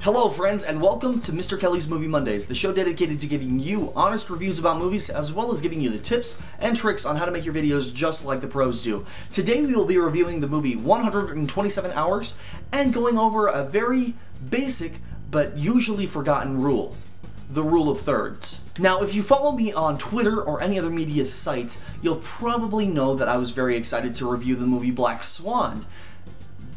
Hello friends, and welcome to Mr. Kelly's Movie Mondays, the show dedicated to giving you honest reviews about movies, as well as giving you the tips and tricks on how to make your videos just like the pros do. Today we will be reviewing the movie 127 Hours, and going over a very basic, but usually forgotten rule. The rule of thirds. Now, if you follow me on Twitter or any other media site, you'll probably know that I was very excited to review the movie Black Swan,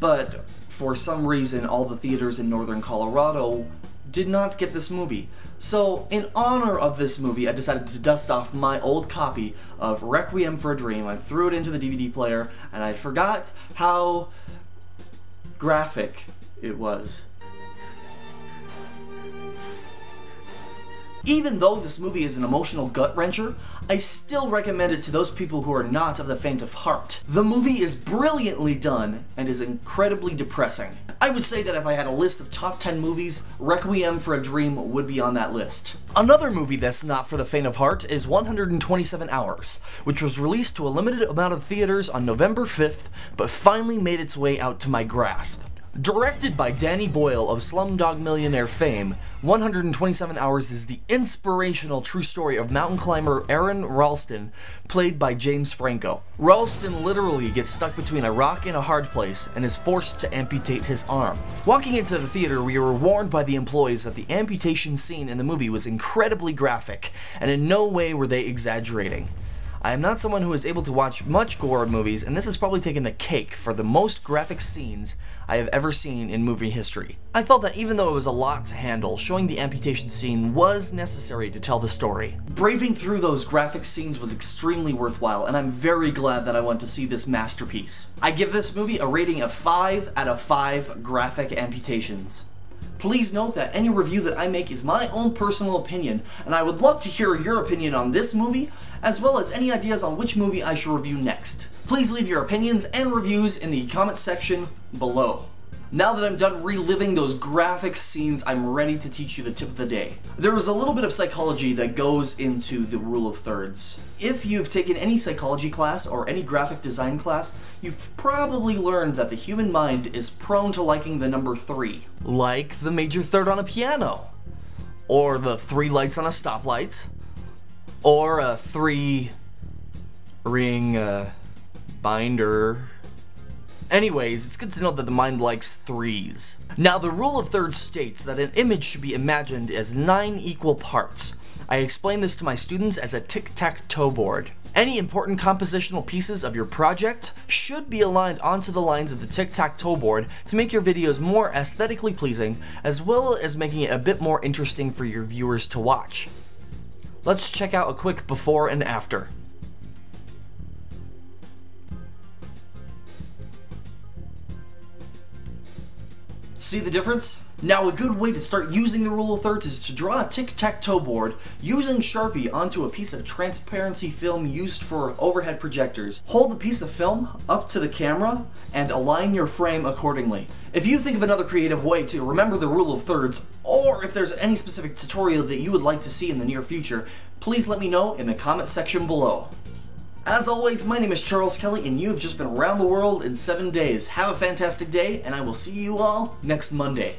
but for some reason, all the theaters in northern Colorado did not get this movie. So, in honor of this movie, I decided to dust off my old copy of Requiem for a Dream. I threw it into the DVD player, and I forgot how graphic it was. Even though this movie is an emotional gut-wrencher, I still recommend it to those people who are not of the faint of heart. The movie is brilliantly done and is incredibly depressing. I would say that if I had a list of top 10 movies, Requiem for a Dream would be on that list. Another movie that's not for the faint of heart is 127 Hours, which was released to a limited amount of theaters on November 5th, but finally made its way out to my grasp. Directed by Danny Boyle of Slumdog Millionaire fame, 127 Hours is the inspirational true story of mountain climber Aaron Ralston, played by James Franco. Ralston literally gets stuck between a rock and a hard place and is forced to amputate his arm. Walking into the theater, we were warned by the employees that the amputation scene in the movie was incredibly graphic, and in no way were they exaggerating. I am not someone who is able to watch much gore movies, and this has probably taken the cake for the most graphic scenes I have ever seen in movie history. I felt that even though it was a lot to handle, showing the amputation scene was necessary to tell the story. Braving through those graphic scenes was extremely worthwhile, and I'm very glad that I went to see this masterpiece. I give this movie a rating of 5 out of 5 graphic amputations. Please note that any review that I make is my own personal opinion, and I would love to hear your opinion on this movie, as well as any ideas on which movie I should review next. Please leave your opinions and reviews in the comment section below. Now that I'm done reliving those graphic scenes, I'm ready to teach you the tip of the day. There is a little bit of psychology that goes into the rule of thirds. If you've taken any psychology class or any graphic design class, you've probably learned that the human mind is prone to liking the number 3. Like the major third on a piano, or the 3 lights on a stoplight, or a 3-ring binder. Anyways, it's good to know that the mind likes 3s. Now, the rule of thirds states that an image should be imagined as 9 equal parts. I explain this to my students as a tic-tac-toe board. Any important compositional pieces of your project should be aligned onto the lines of the tic-tac-toe board to make your videos more aesthetically pleasing, as well as making it a bit more interesting for your viewers to watch. Let's check out a quick before and after. See the difference? Now, a good way to start using the rule of thirds is to draw a tic-tac-toe board using Sharpie onto a piece of transparency film used for overhead projectors. Hold the piece of film up to the camera and align your frame accordingly. If you think of another creative way to remember the rule of thirds, or if there's any specific tutorial that you would like to see in the near future, please let me know in the comment section below. As always, my name is Charles Kelly, and you have just been around the world in 7 days. Have a fantastic day, and I will see you all next Monday.